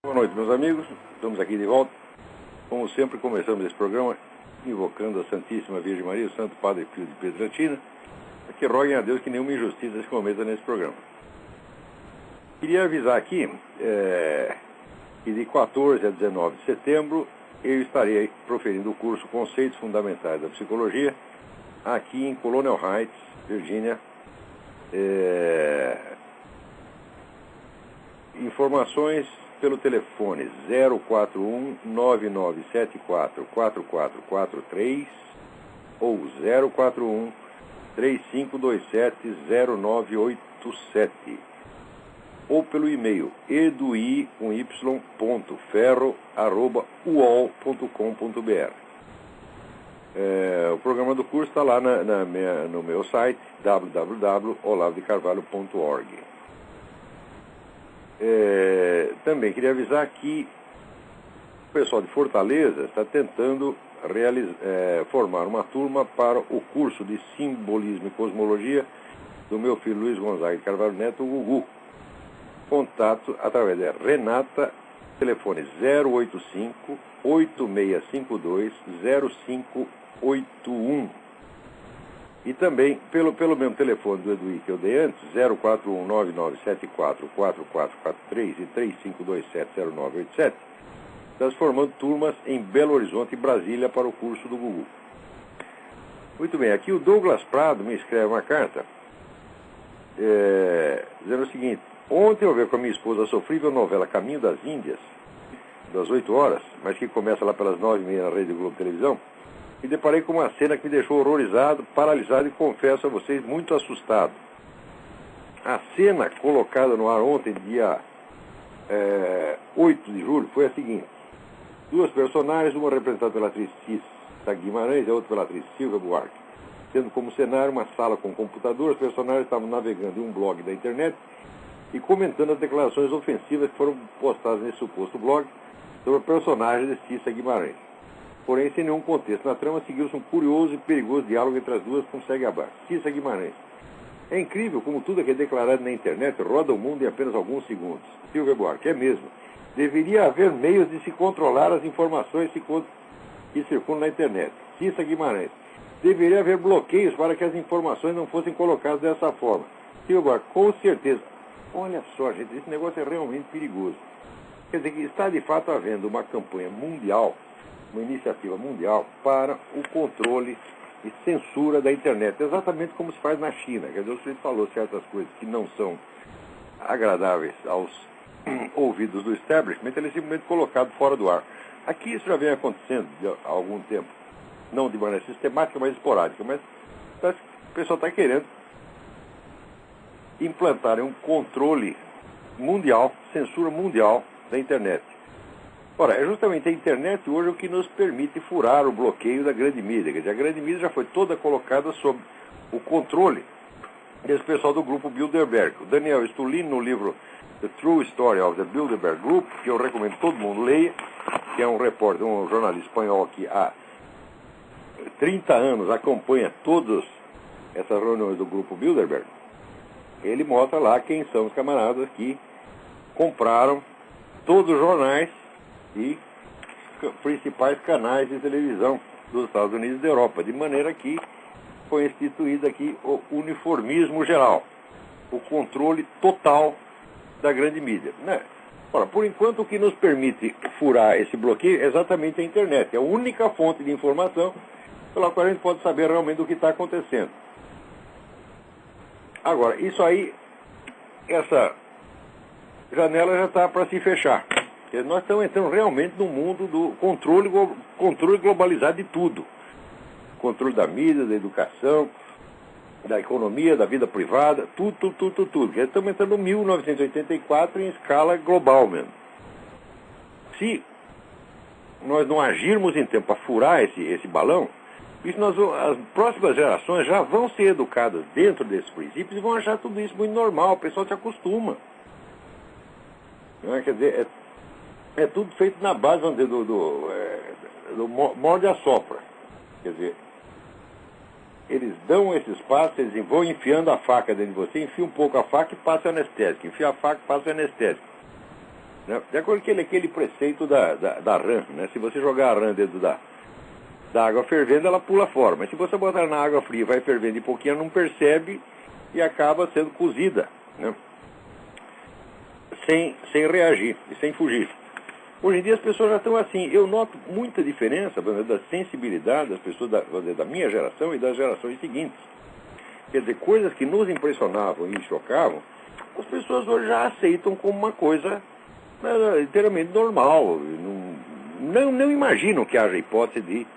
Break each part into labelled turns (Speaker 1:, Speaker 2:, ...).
Speaker 1: Boa noite, meus amigos. Estamos aqui de volta. Como sempre, começamos esse programa invocando a Santíssima Virgem Maria, o Santo Padre Pio de Pietrelcina, para que roguem a Deus que nenhuma injustiça se cometa nesse programa. Queria avisar aqui que de 14 a 19 de setembro eu estarei proferindo o curso Conceitos Fundamentais da Psicologia aqui em Colonial Heights, Virgínia. Informações pelo telefone 041-9974-4443 ou 041-3527-0987 ou pelo e-mail edui.ferro@uol.com.br. O programa do curso está lá no meu site www.olavodecarvalho.org. Também queria avisar que o pessoal de Fortaleza está tentando formar uma turma para o curso de Simbolismo e Cosmologia do meu filho Luiz Gonzaga de Carvalho Neto, o Gugu. Contato através da Renata, telefone 085-8652-0581. E também pelo mesmo telefone do Edui que eu dei antes, 041-9974-4443 e 3527-0987, transformando turmas em Belo Horizonte e Brasília para o curso do Gugu. Muito bem, aqui o Douglas Prado me escreve uma carta dizendo o seguinte: ontem eu vi com a minha esposa a sofrível novela Caminho das Índias, das 8 horas, mas que começa lá pelas 9h30 na Rede Globo Televisão, e deparei com uma cena que me deixou horrorizado, paralisado e, confesso a vocês, muito assustado. A cena colocada no ar ontem, dia 8 de julho, foi a seguinte: duas personagens, uma representada pela atriz Cissa Guimarães e a outra pela atriz Silvia Buarque, tendo como cenário uma sala com computador. Os personagens estavam navegando em um blog da internet e comentando as declarações ofensivas que foram postadas nesse suposto blog sobre a personagem de Cissa Guimarães. Porém, sem nenhum contexto na trama, seguiu-se um curioso e perigoso diálogo entre as duas, como segue abaixo. Cissa Guimarães: é incrível como tudo que é declarado na internet roda o mundo em apenas alguns segundos. Silvia Buarque: é mesmo. Deveria haver meios de se controlar as informações que circulam na internet. Cissa Guimarães: deveria haver bloqueios para que as informações não fossem colocadas dessa forma. Silvia Buarque: com certeza. Olha só, gente, esse negócio é realmente perigoso. Quer dizer que está de fato havendo uma campanha mundial, uma iniciativa mundial para o controle e censura da internet, exatamente como se faz na China. Quer dizer, o senhor falou certas coisas que não são agradáveis aos ouvidos do establishment, ele é simplesmente colocado fora do ar. Aqui isso já vem acontecendo há algum tempo, não de maneira sistemática, mas esporádica, mas o pessoal está querendo implantar um controle mundial, censura mundial da internet. Ora, é justamente a internet hoje o que nos permite furar o bloqueio da grande mídia. Quer dizer, a grande mídia já foi toda colocada sob o controle desse pessoal do grupo Bilderberg. O Daniel Stulin, no livro The True Story of the Bilderberg Group, que eu recomendo que todo mundo leia, que é um repórter, um jornalista espanhol que há 30 anos acompanha todas essas reuniões do grupo Bilderberg. Ele mostra lá quem são os camaradas que compraram todos os jornais e principais canais de televisão dos Estados Unidos e da Europa, de maneira que foi instituído aqui o uniformismo geral, o controle total da grande mídia, né? Ora, por enquanto o que nos permite furar esse bloqueio é exatamente a internet, é a única fonte de informação pela qual a gente pode saber realmente o que está acontecendo. Agora, isso aí, essa janela já está para se fechar. Nós estamos entrando realmente no mundo do controle globalizado de tudo. Controle da mídia, da educação, da economia, da vida privada, tudo. Estamos entrando em 1984 em escala global mesmo. Se nós não agirmos em tempo para furar esse balão, as próximas gerações já vão ser educadas dentro desses princípios e vão achar tudo isso muito normal, o pessoal se acostuma. Não é? Quer dizer, é tudo feito na base, vamos dizer, do morde a sopra. Quer dizer, eles dão esse espaço, eles vão enfiando a faca dentro de você, enfia um pouco a faca e passa o anestésico, enfia a faca e passa o anestésico. né? De acordo com aquele preceito da rã, né? Se você jogar a rã dentro da água fervendo, ela pula fora. Mas se você botar na água fria e vai fervendo de pouquinho, ela não percebe e acaba sendo cozida, né? Sem reagir e sem fugir. Hoje em dia as pessoas já estão assim. Eu noto muita diferença da sensibilidade das pessoas da minha geração e das gerações seguintes. Quer dizer, coisas que nos impressionavam e chocavam, as pessoas hoje já aceitam como uma coisa inteiramente normal. Não imaginam que haja hipótese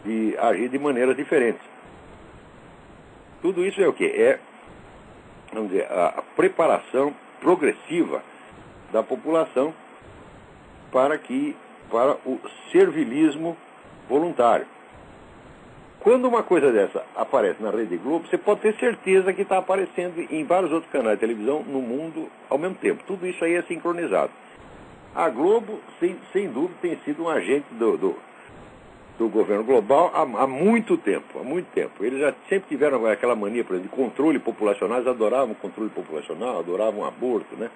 Speaker 1: de agir de maneiras diferentes. Tudo isso é o quê? É, vamos dizer, a preparação progressiva da população para o servilismo voluntário. Quando uma coisa dessa aparece na Rede Globo, você pode ter certeza que está aparecendo em vários outros canais de televisão no mundo ao mesmo tempo. Tudo isso aí é sincronizado. A Globo, sem dúvida, tem sido um agente do governo global há muito tempo, Eles já sempre tiveram aquela mania, por exemplo, de controle populacional. Eles adoravam controle populacional, adoravam aborto, né?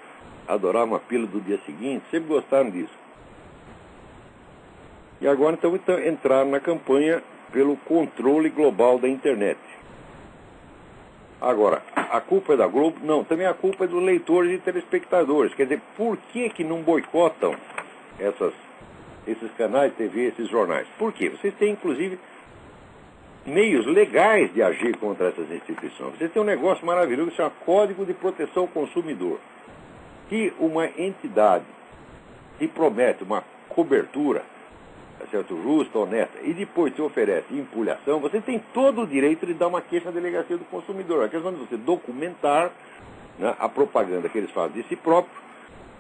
Speaker 1: Adoravam a pílula do dia seguinte, sempre gostaram disso. E agora, então entraram na campanha pelo controle global da internet. Agora, a culpa é da Globo? Não, também a culpa é dos leitores e telespectadores. Quer dizer, por que não boicotam esses canais de TV, esses jornais? Por quê? Vocês têm, inclusive, meios legais de agir contra essas instituições. Vocês têm um negócio maravilhoso que se chama Código de Proteção ao Consumidor. Que uma entidade que promete uma cobertura, certo, justa, honesta, e depois te oferece empulhação, você tem todo o direito de dar uma queixa à delegacia do consumidor. A questão de você documentar, né, a propaganda que eles fazem de si próprio,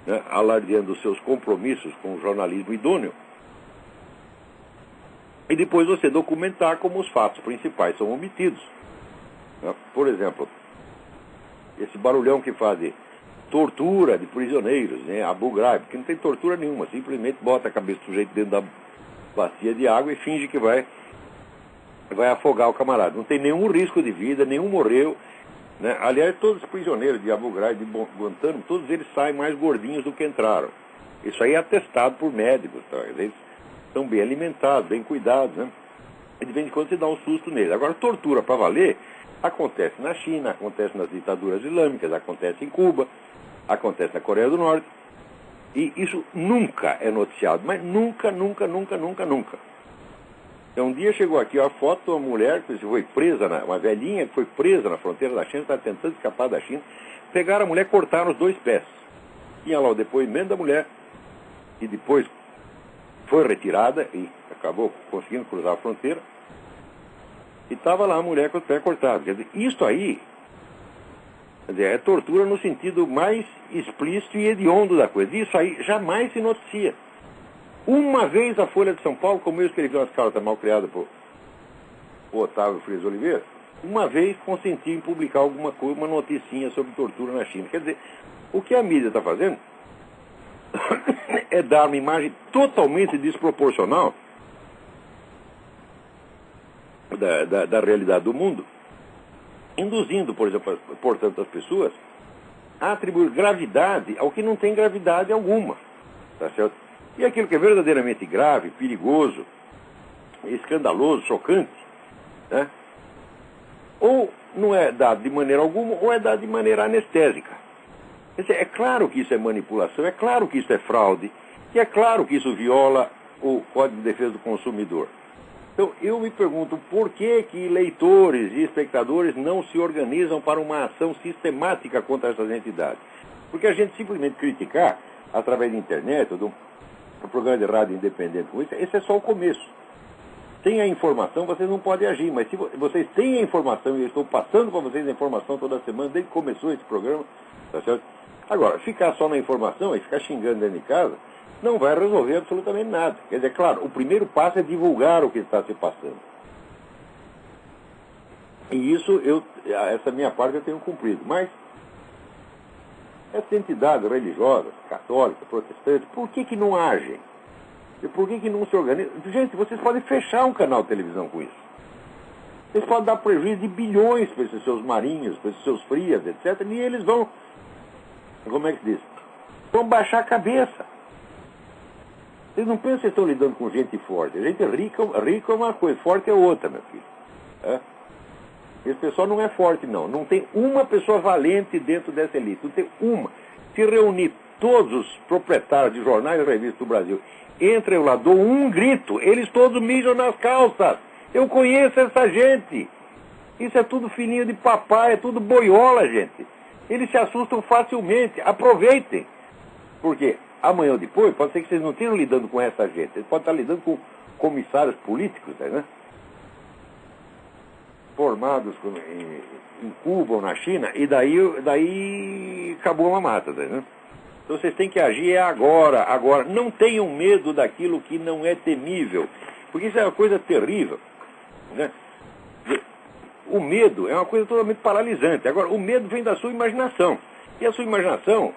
Speaker 1: né, alardeando os seus compromissos com o jornalismo idôneo, e depois você documentar como os fatos principais são omitidos. Né? Por exemplo, esse barulhão que faz de tortura de prisioneiros, né, Abu Ghraib, que não tem tortura nenhuma, simplesmente bota a cabeça do sujeito dentro da bacia de água e finge que vai afogar o camarada. Não tem nenhum risco de vida, nenhum morreu, né? Aliás, todos os prisioneiros de Abu Ghraib, de Guantánamo, todos eles saem mais gordinhos do que entraram. Isso aí é atestado por médicos, tá? Eles estão bem alimentados, bem cuidados, né? E de vez em quando você dá um susto neles. Agora, tortura para valer acontece na China, acontece nas ditaduras islâmicas, acontece em Cuba, acontece na Coreia do Norte. E isso nunca é noticiado, mas nunca. Então, um dia chegou aqui a foto de uma mulher que foi presa, uma velhinha que foi presa na fronteira da China, estava tentando escapar da China. Pegaram a mulher, cortaram os 2 pés. Tinha lá o depoimento da mulher, e depois foi retirada e acabou conseguindo cruzar a fronteira. E estava lá a mulher com os pés cortados. Quer dizer, isso aí, quer dizer, é tortura no sentido mais explícito e hediondo da coisa. Isso aí jamais se noticia. Uma vez a Folha de São Paulo, como eu escrevi umas cartas mal criadas por Otávio Frias Oliveira, uma vez consentiu em publicar alguma coisa, uma noticinha sobre tortura na China. Quer dizer, o que a mídia está fazendo é dar uma imagem totalmente desproporcional da realidade do mundo, induzindo, por exemplo, portanto, as pessoas a atribuir gravidade ao que não tem gravidade alguma. Tá certo? E aquilo que é verdadeiramente grave, perigoso, escandaloso, chocante, né? Ou não é dado de maneira alguma, ou é dado de maneira anestésica. Quer dizer, é claro que isso é manipulação, é claro que isso é fraude, e é claro que isso viola o Código de Defesa do Consumidor. Então, eu me pergunto por que leitores e espectadores não se organizam para uma ação sistemática contra essas entidades. Porque a gente simplesmente criticar, através da internet, ou de um programa de rádio independente como esse é só o começo. Sem a informação, vocês não podem agir, mas se vocês têm a informação, e eu estou passando para vocês a informação toda semana, desde que começou esse programa, tá certo? Agora, ficar só na informação e ficar xingando dentro de casa, não vai resolver absolutamente nada. Quer dizer, claro, o primeiro passo é divulgar o que está se passando. E isso, essa minha parte eu tenho cumprido. Mas, essas entidades religiosas, católicas, protestantes, por que não agem? E por que não se organizam? Gente, vocês podem fechar um canal de televisão com isso. Vocês podem dar prejuízo de bilhões para esses seus marinhos, para esses seus frias, etc. E eles vão, como é que diz? Vão baixar a cabeça. Vocês não pensam que estão lidando com gente forte. Gente rica é uma coisa, forte é outra, meu filho. É? Esse pessoal não é forte, não. Não tem uma pessoa valente dentro dessa elite. Não tem uma. Se reunir todos os proprietários de jornais e revistas do Brasil, entre eu lá, dou um grito, eles todos mijam nas calças. Eu conheço essa gente. Isso é tudo filhinho de papai, é tudo boiola, gente. Eles se assustam facilmente. Aproveitem. Porque amanhã ou depois, pode ser que vocês não estejam lidando com essa gente. Vocês podem estar lidando com comissários políticos, né? Formados em Cuba ou na China, e daí acabou a mamata, né? Então vocês têm que agir agora. Não tenham medo daquilo que não é temível, porque isso é uma coisa terrível, né? O medo é uma coisa totalmente paralisante. Agora, o medo vem da sua imaginação, e a sua imaginação,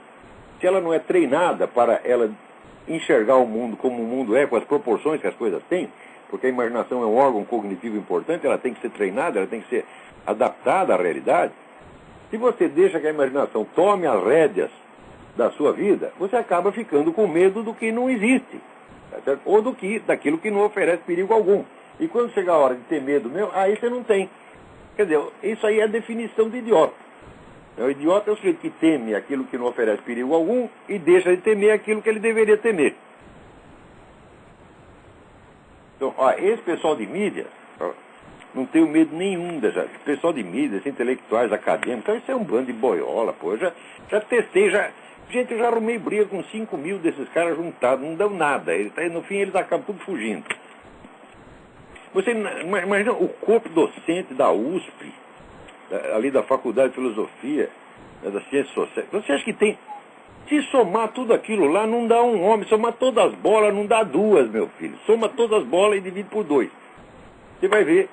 Speaker 1: se ela não é treinada para ela enxergar o mundo como o mundo é, com as proporções que as coisas têm, porque a imaginação é um órgão cognitivo importante, ela tem que ser treinada, ela tem que ser adaptada à realidade. Se você deixa que a imaginação tome as rédeas da sua vida, você acaba ficando com medo do que não existe, tá certo? Ou daquilo que não oferece perigo algum. E quando chegar a hora de ter medo mesmo, aí você não tem. Quer dizer, isso aí é a definição de idiota. O idiota é o sujeito que teme aquilo que não oferece perigo algum e deixa de temer aquilo que ele deveria temer. Então, esse pessoal de mídia, não tenho medo nenhum dessa. Pessoal de mídia, esses intelectuais, acadêmicos, então isso é um bando de boiola, pô. Eu já testei, gente, eu já arrumei briga com 5 mil desses caras juntados, não dão nada. No fim, eles acabam tudo fugindo. Você imagina o corpo docente da USP, ali da Faculdade de Filosofia, das Ciências Sociais. Você acha que tem... Se somar tudo aquilo lá, não dá um homem. Somar todas as bolas, não dá duas, meu filho. Soma todas as bolas e divide por 2. Você vai ver.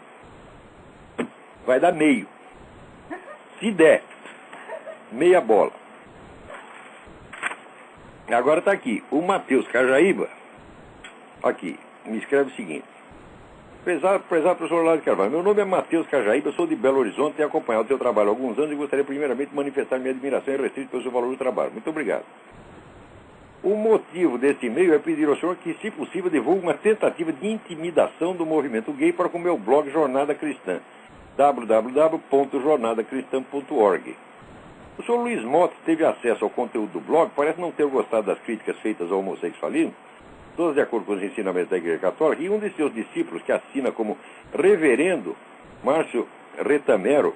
Speaker 1: Vai dar meio. Se der, meia bola. Agora está aqui. O Matheus Cajaíba, aqui, me escreve o seguinte. Prezado professor Olavo de Carvalho, meu nome é Matheus Cajaíba, sou de Belo Horizonte, tenho acompanhado o seu trabalho há alguns anos e gostaria primeiramente de manifestar minha admiração e respeito pelo seu valor do trabalho. Muito obrigado. O motivo desse e-mail é pedir ao senhor que, se possível, divulgue uma tentativa de intimidação do movimento gay para com o meu blog Jornada Cristã, www.jornadacristã.org. O senhor Luiz Motta teve acesso ao conteúdo do blog, parece não ter gostado das críticas feitas ao homossexualismo, todas de acordo com os ensinamentos da Igreja Católica, e um de seus discípulos, que assina como Reverendo Márcio Retamero,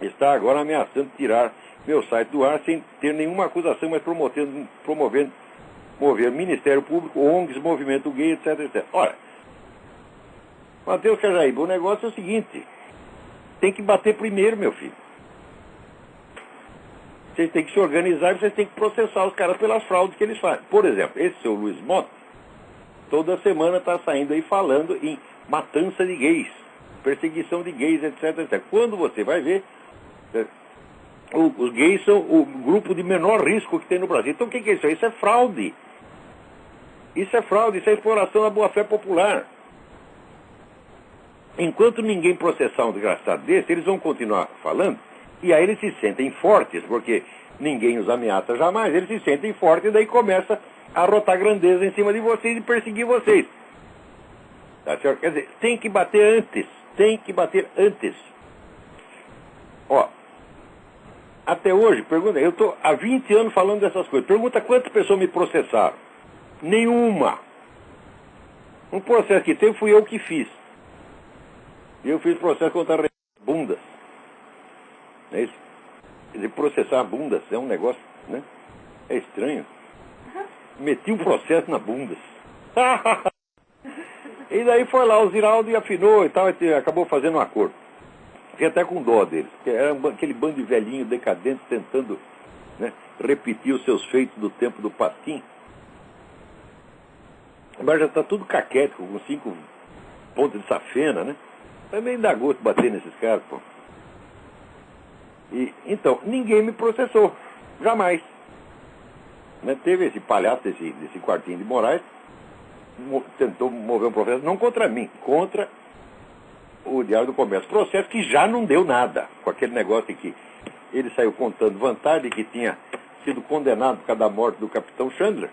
Speaker 1: está agora ameaçando tirar meu site do ar sem ter nenhuma acusação, mas promovendo Ministério Público, ONGs, movimento gay, etc, etc. Ora, Matheus Cajaíba, o negócio é o seguinte, tem que bater primeiro, meu filho. Vocês têm que se organizar e vocês têm que processar os caras pelas fraudes que eles fazem. Por exemplo, esse seu Luiz Motta, toda semana está saindo aí falando em matança de gays, perseguição de gays, etc, etc. Quando você vai ver, os gays são o grupo de menor risco que tem no Brasil. Então o que é isso? Isso é fraude. Isso é fraude, isso é exploração da boa-fé popular. Enquanto ninguém processar um desgraçado desse, eles vão continuar falando, e aí eles se sentem fortes, porque ninguém os ameaça jamais, eles se sentem fortes e daí começa a rotar grandeza em cima de vocês e perseguir vocês. Tá certo? Quer dizer, tem que bater antes. Ó, até hoje, pergunta, eu estou há 20 anos falando dessas coisas. Pergunta quantas pessoas me processaram. Nenhuma. Um processo que teve fui eu que fiz. Eu fiz processo contra bundas. Não é isso? Quer dizer, processar bundas é um negócio, né? É estranho. Meti um processo na bundas. E daí foi lá o Ziraldo e afinou e tal, e acabou fazendo um acordo. Fiquei até com dó deles, porque era aquele bando de velhinho decadente tentando, né, repetir os seus feitos do tempo do Pasquim. Agora já está tudo caquético, com 5 pontos de safena, né? Também dá gosto bater nesses caras, pô. E, então, ninguém me processou. Jamais. Né? Teve esse palhaço desse Quartinho de Moraes, tentou mover um processo, não contra mim, contra o Diário do Comércio. Processo que já não deu nada, com aquele negócio em que ele saiu contando vantagem, que tinha sido condenado por causa da morte do capitão Chandler.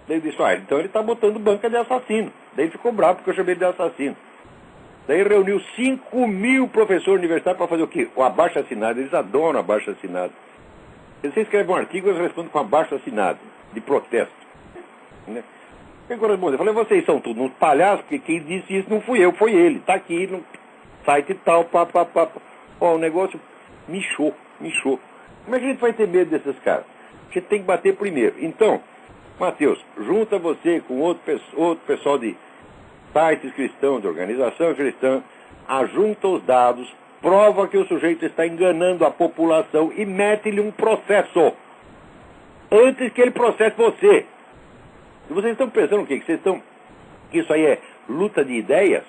Speaker 1: Daí ele disse, então ele está botando banca de assassino. Daí ele ficou bravo porque eu chamei ele de assassino. Daí reuniu 5.000 professores universitários para fazer o quê? O abaixo-assinado. Eles adoram abaixo-assinado. Você escreve um artigo e eles respondem com abaixo-assinado, de protesto. Né? Quem corresponde? Eu falei, vocês são todos uns palhaços, porque quem disse isso não fui eu, foi ele. Está aqui no site e tal, o negócio michou. Como é que a gente vai ter medo desses caras? A gente tem que bater primeiro. Então, Matheus, junta você com outro pessoal de sites cristãos, de organização cristã, ajunta os dados, prova que o sujeito está enganando a população e mete-lhe um processo. Antes que ele processe você. E vocês estão pensando o quê? Que isso aí é luta de ideias?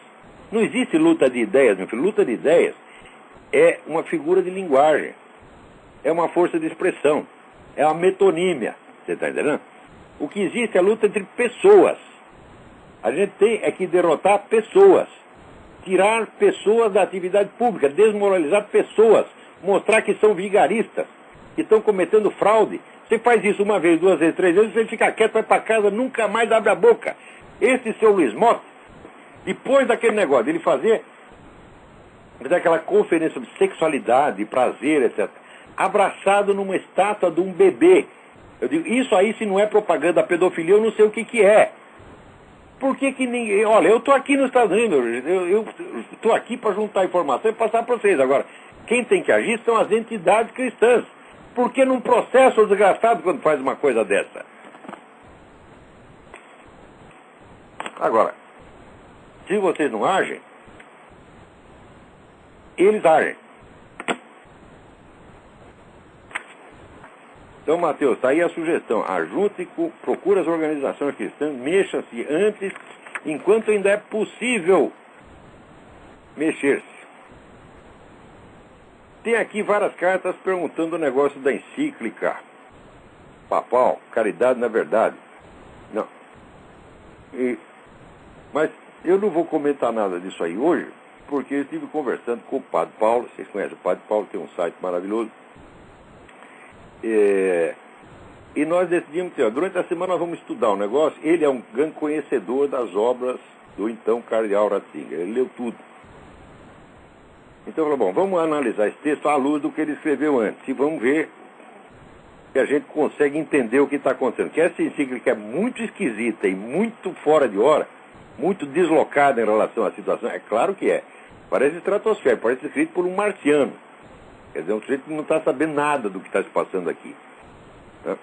Speaker 1: Não existe luta de ideias, meu filho. Luta de ideias é uma figura de linguagem. É uma força de expressão. É uma metonímia. Você está entendendo? O que existe é a luta entre pessoas. A gente tem que derrotar pessoas. Tirar pessoas da atividade pública. Desmoralizar pessoas. Mostrar que são vigaristas. Que estão cometendo fraude. Você faz isso uma vez, 2 vezes, 3 vezes, você fica quieto, vai para casa, nunca mais abre a boca. Esse seu Luiz Mota, depois daquele negócio dele fazer aquela conferência sobre sexualidade, prazer, etc., abraçado numa estátua de um bebê. Eu digo, isso aí se não é propaganda da pedofilia, eu não sei o que é. Por que ninguém... Olha, eu estou aqui nos Estados Unidos, eu estou aqui para juntar informação e passar para vocês. Agora, quem tem que agir são as entidades cristãs. Por que não processa o desgraçado quando faz uma coisa dessa? Agora, se vocês não agem, eles agem. Então, Matheus, está aí a sugestão. Ajunte, procure as organizações cristãs, mexa-se antes, enquanto ainda é possível mexer-se. Tem aqui várias cartas perguntando o negócio da encíclica papal, caridade na verdade. Não. Mas eu não vou comentar nada disso aí hoje, porque eu estive conversando com o Padre Paulo. Vocês conhecem o Padre Paulo, tem um site maravilhoso. E nós decidimos que durante a semana nós vamos estudar o negócio. Ele é um grande conhecedor das obras do então cardeal Ratzinger. Ele leu tudo. Então, eu falei, bom, vamos analisar esse texto à luz do que ele escreveu antes. E vamos ver se a gente consegue entender o que está acontecendo. Que essa encíclica é muito esquisita e muito fora de hora, muito deslocada em relação à situação. É claro que é. Parece estratosférico, parece escrito por um marciano. Quer dizer, um sujeito que não está sabendo nada do que está se passando aqui. Tá?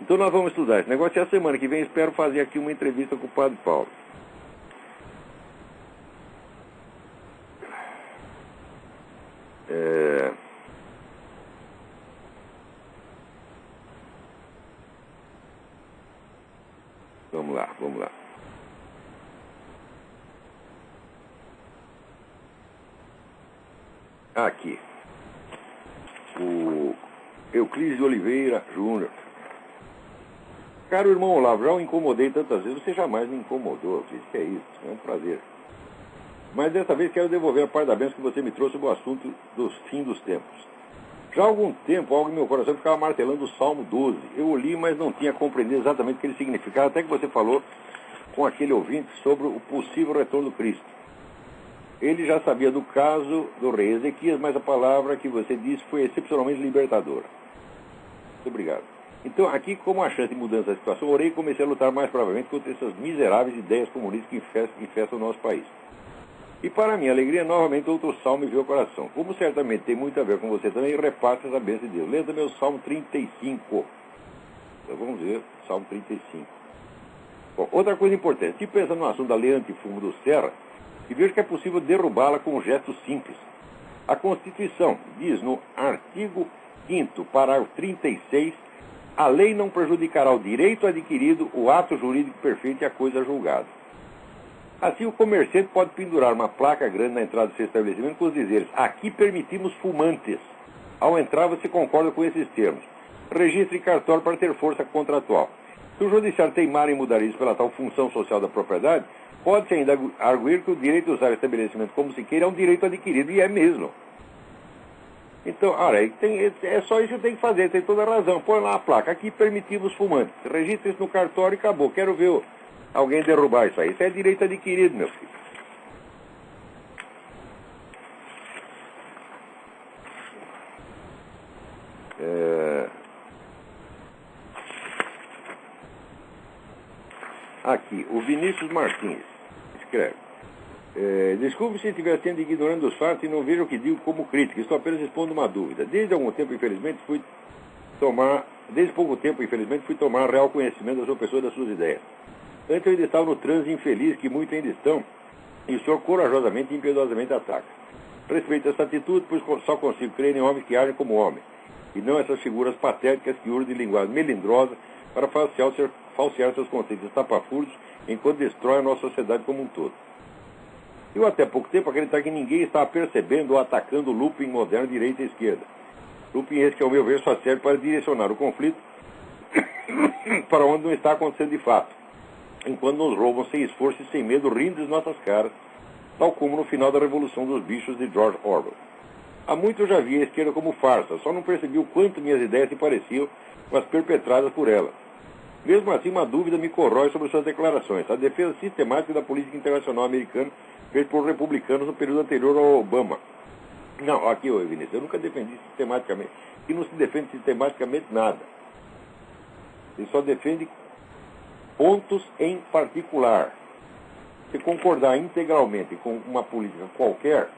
Speaker 1: Então nós vamos estudar esse negócio. E a semana que vem espero fazer aqui uma entrevista com o Padre Paulo. Vamos lá. Aqui. O Euclides de Oliveira Júnior. Caro irmão Olavo, já o incomodei tantas vezes, você jamais me incomodou, Euclides, que é isso, é um prazer. Mas dessa vez quero devolver a parte da bênção que você me trouxe sobre o assunto dos fim dos tempos. Já há algum tempo, algo em meu coração ficava martelando o Salmo 12. Eu o li, mas não tinha compreendido exatamente o que ele significava, até que você falou com aquele ouvinte sobre o possível retorno do Cristo. Ele já sabia do caso do rei Ezequias, mas a palavra que você disse foi excepcionalmente libertadora. Muito obrigado. Então, aqui, como a chance de mudança da situação, orei e comecei a lutar mais provavelmente contra essas miseráveis ideias comunistas que infestam o nosso país. E para minha alegria, novamente, outro salmo me veio ao coração. Como certamente tem muito a ver com você também, repassa essa bênção de Deus. Leia também o Salmo 35. Então vamos ver, Salmo 35. Bom, outra coisa importante, se pensa no assunto da lei antifumo do Serra, e vejo que é possível derrubá-la com um gesto simples. A Constituição diz no artigo 5º, parágrafo 36, a lei não prejudicará o direito adquirido, o ato jurídico perfeito e a coisa julgada. Assim, o comerciante pode pendurar uma placa grande na entrada do seu estabelecimento com os dizeres: aqui permitimos fumantes. Ao entrar, você concorda com esses termos. Registre cartório para ter força contratual. Se o judiciário teimar em mudar isso pela tal função social da propriedade, pode-se ainda arguir que o direito de usar o estabelecimento como se queira é um direito adquirido, e é mesmo. Então, olha, é só isso que tem que fazer, tem toda a razão. Põe lá a placa, aqui permitimos fumantes. Registra isso no cartório e acabou. Quero ver alguém derrubar isso aí. Isso é direito adquirido, meu filho. Aqui, o Vinícius Martins escreve. Desculpe se estiver sendo ignorando os fatos e não vejo o que digo como crítica. Estou apenas expondo uma dúvida. Desde pouco tempo, infelizmente, fui tomar real conhecimento da sua pessoa e das suas ideias. Antes eu ainda estava no transe infeliz que muitos ainda estão, e o senhor corajosamente e impiedosamente ataca. Respeito essa atitude, pois só consigo crer em homens que agem como homens, e não essas figuras patéticas que urdem de linguagem melindrosa para falsear seus conceitos estapafúrdios, enquanto destrói a nossa sociedade como um todo. Eu até pouco tempo acreditava que ninguém estava percebendo ou atacando o looping moderno direita e esquerda. Looping esse que, ao meu ver, só serve para direcionar o conflito para onde não está acontecendo de fato, enquanto nos roubam sem esforço e sem medo, rindo de nossas caras, tal como no final da Revolução dos Bichos de George Orwell. Há muito eu já vi a esquerda como farsa, só não percebi o quanto minhas ideias se pareciam com as perpetradas por ela. Mesmo assim, uma dúvida me corrói sobre suas declarações. A defesa sistemática da política internacional americana feita por republicanos no período anterior ao Obama. Não, aqui, Vinícius, eu nunca defendi sistematicamente. E não se defende sistematicamente nada. Ele só defende pontos em particular. Se concordar integralmente com uma política qualquer,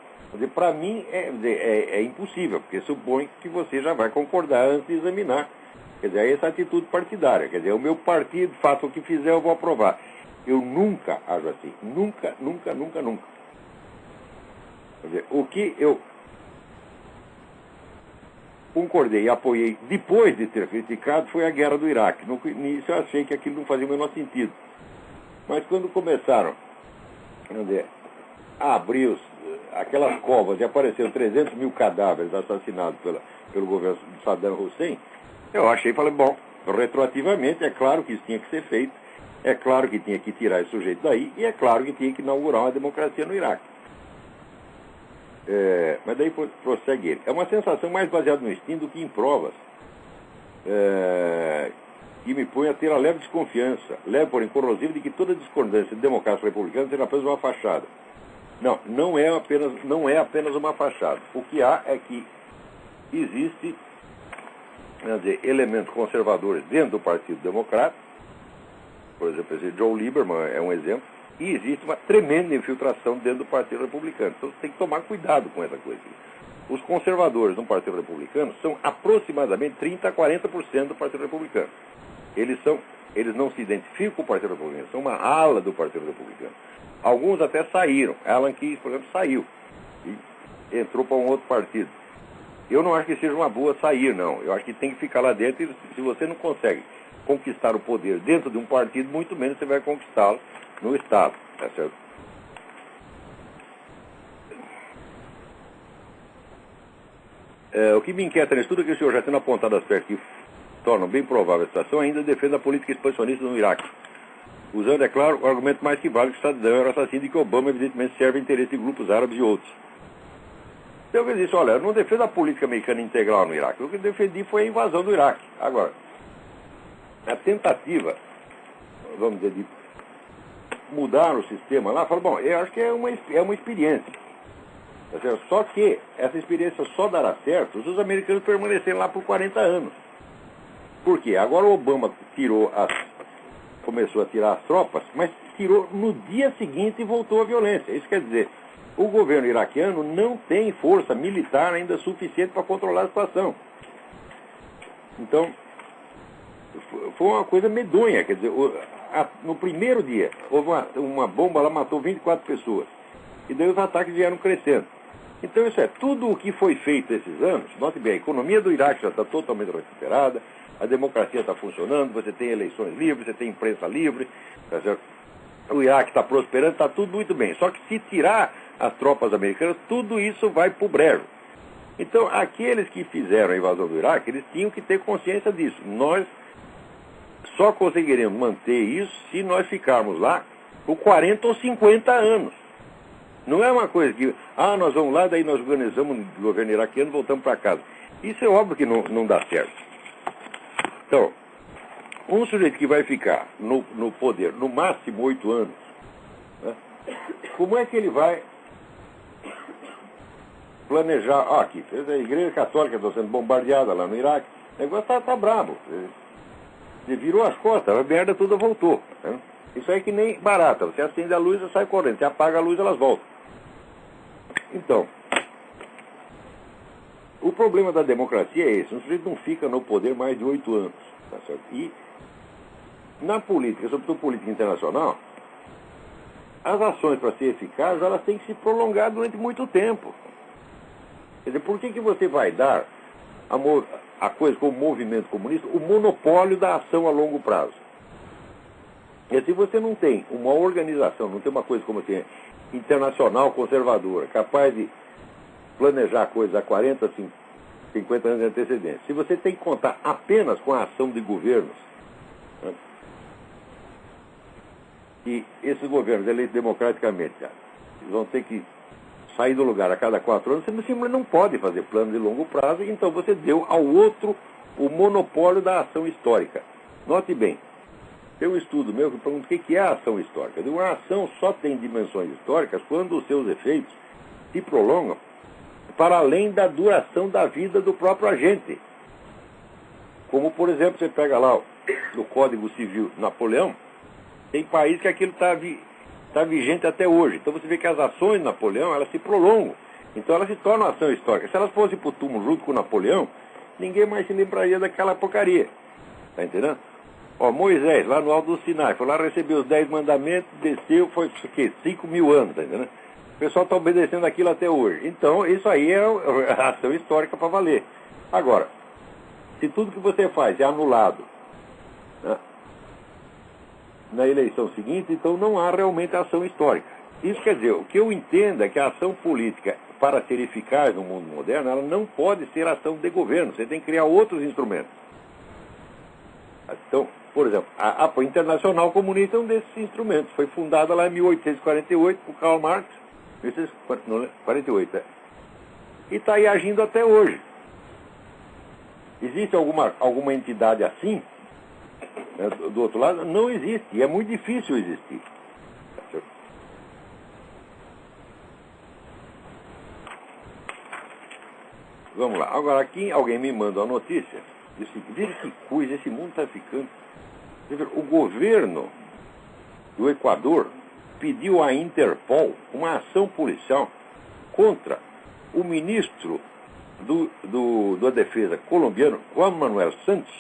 Speaker 1: para mim é impossível, porque supõe que você já vai concordar antes de examinar. Quer dizer, essa atitude partidária. Quer dizer, o meu partido, faça o que fizer, eu vou aprovar. Eu nunca ajo assim. Nunca, nunca, nunca, nunca. Quer dizer, o que eu concordei e apoiei depois de ter criticado foi a guerra do Iraque. No início eu achei que aquilo não fazia o menor sentido. Mas quando começaram a abrir aquelas covas e apareceram 300 mil cadáveres assassinados pelo governo de Saddam Hussein, eu achei e falei, bom, retroativamente é claro que isso tinha que ser feito, é claro que tinha que tirar esse sujeito daí, e é claro que tinha que inaugurar uma democracia no Iraque. Mas daí prossegue ele. É uma sensação mais baseada no instinto do que em provas, que me põe a ter a leve desconfiança, leve, porém corrosiva, de que toda discordância de democratas republicanos seja apenas uma fachada. Não é apenas uma fachada. O que há é que existe elementos conservadores dentro do Partido Democrata, por exemplo, esse Joe Lieberman é um exemplo, e existe uma tremenda infiltração dentro do Partido Republicano. Então você tem que tomar cuidado com essa coisa. Os conservadores no Partido Republicano são aproximadamente 30% a 40% do Partido Republicano. Eles não se identificam com o Partido Republicano, são uma ala do Partido Republicano. Alguns até saíram. Alan Keyes, por exemplo, saiu e entrou para um outro partido. Eu não acho que seja uma boa sair, não. Eu acho que tem que ficar lá dentro, e se você não consegue conquistar o poder dentro de um partido, muito menos você vai conquistá-lo no Estado. Tá certo? O que me inquieta nisso tudo é que o senhor, já tendo apontado aspectos que tornam bem provável a situação, ainda defende a política expansionista no Iraque, usando, é claro, o argumento mais que vale que o Saddam era assassino e que Obama, evidentemente, serve ao interesse de grupos árabes e outros. Então eu disse, olha, eu não defendo a política americana integral no Iraque. O que eu defendi foi a invasão do Iraque. Agora, a tentativa, vamos dizer, de mudar o sistema lá, fala, bom, eu acho que é uma experiência. Tá certo? Só que essa experiência só dará certo se os americanos permanecerem lá por 40 anos. Por quê? Agora o Obama começou a tirar as tropas, mas tirou no dia seguinte e voltou à violência. Isso quer dizer, o governo iraquiano não tem força militar ainda suficiente para controlar a situação. Então, foi uma coisa medonha. Quer dizer, no primeiro dia, houve uma bomba lá, matou 24 pessoas. E daí os ataques vieram crescendo. Então, isso tudo o que foi feito esses anos. Note bem, a economia do Iraque já está totalmente recuperada, a democracia está funcionando, você tem eleições livres, você tem imprensa livre, tá certo? O Iraque está prosperando, está tudo muito bem. Só que se tirar as tropas americanas, tudo isso vai para o brejo. Então, aqueles que fizeram a invasão do Iraque, eles tinham que ter consciência disso. Nós só conseguiremos manter isso se nós ficarmos lá por 40 ou 50 anos. Não é uma coisa que, nós vamos lá, daí nós organizamos o governo iraquiano e voltamos para casa. Isso é óbvio que não dá certo. Então, um sujeito que vai ficar no poder no máximo 8 anos, né, como é que ele vai planejar? Aqui, a Igreja Católica está sendo bombardeada lá no Iraque, o negócio tá brabo. Ele virou as costas, a merda toda voltou. Né? Isso aí é que nem barata. Você acende a luz e sai correndo. Você apaga a luz, elas voltam. Então, o problema da democracia é esse. Um sujeito não fica no poder mais de 8 anos. Tá certo? E na política, sobretudo política internacional, as ações, para ser eficazes, elas têm que se prolongar durante muito tempo. Quer dizer, por que você vai dar a coisa como movimento comunista o monopólio da ação a longo prazo? E se você não tem uma organização, não tem uma coisa como assim, internacional conservadora, capaz de planejar coisas há 40, 50 anos de antecedência, se você tem que contar apenas com a ação de governos, né, e esses governos eleitos democraticamente, vão ter que sair do lugar a cada 4 anos, você simplesmente não pode fazer plano de longo prazo, então você deu ao outro o monopólio da ação histórica. Note bem, tem um estudo meu que pergunta o que é a ação histórica. Eu digo, uma ação só tem dimensões históricas quando os seus efeitos se prolongam para além da duração da vida do próprio agente. Como, por exemplo, você pega lá no Código Civil de Napoleão, tem país que aquilo está vigente até hoje. Então você vê que as ações de Napoleão, elas se prolongam. Então elas se tornam ação histórica. Se elas fossem para o túmulo junto com Napoleão, ninguém mais se lembraria daquela porcaria. Está entendendo? Moisés, lá no Alto do Sinai, foi lá receber os 10 mandamentos, desceu, foi, 5.000 anos, tá entendendo? O pessoal está obedecendo aquilo até hoje. Então, isso aí é a ação histórica para valer. Agora, se tudo que você faz é anulado, né, na eleição seguinte, então não há realmente ação histórica. Isso quer dizer, o que eu entendo é que a ação política, para ser eficaz no mundo moderno, ela não pode ser ação de governo. Você tem que criar outros instrumentos. Então, por exemplo, a Internacional Comunista é um desses instrumentos. Foi fundada lá em 1848 por Karl Marx. 1848, e está aí agindo até hoje. Existe alguma entidade assim, né, do outro lado? Não existe, e é muito difícil existir. Vamos lá. Agora, aqui alguém me manda uma notícia. Veja que coisa, esse mundo está ficando. O governo do Equador pediu à Interpol uma ação policial contra o ministro da Defesa colombiano, Juan Manuel Santos,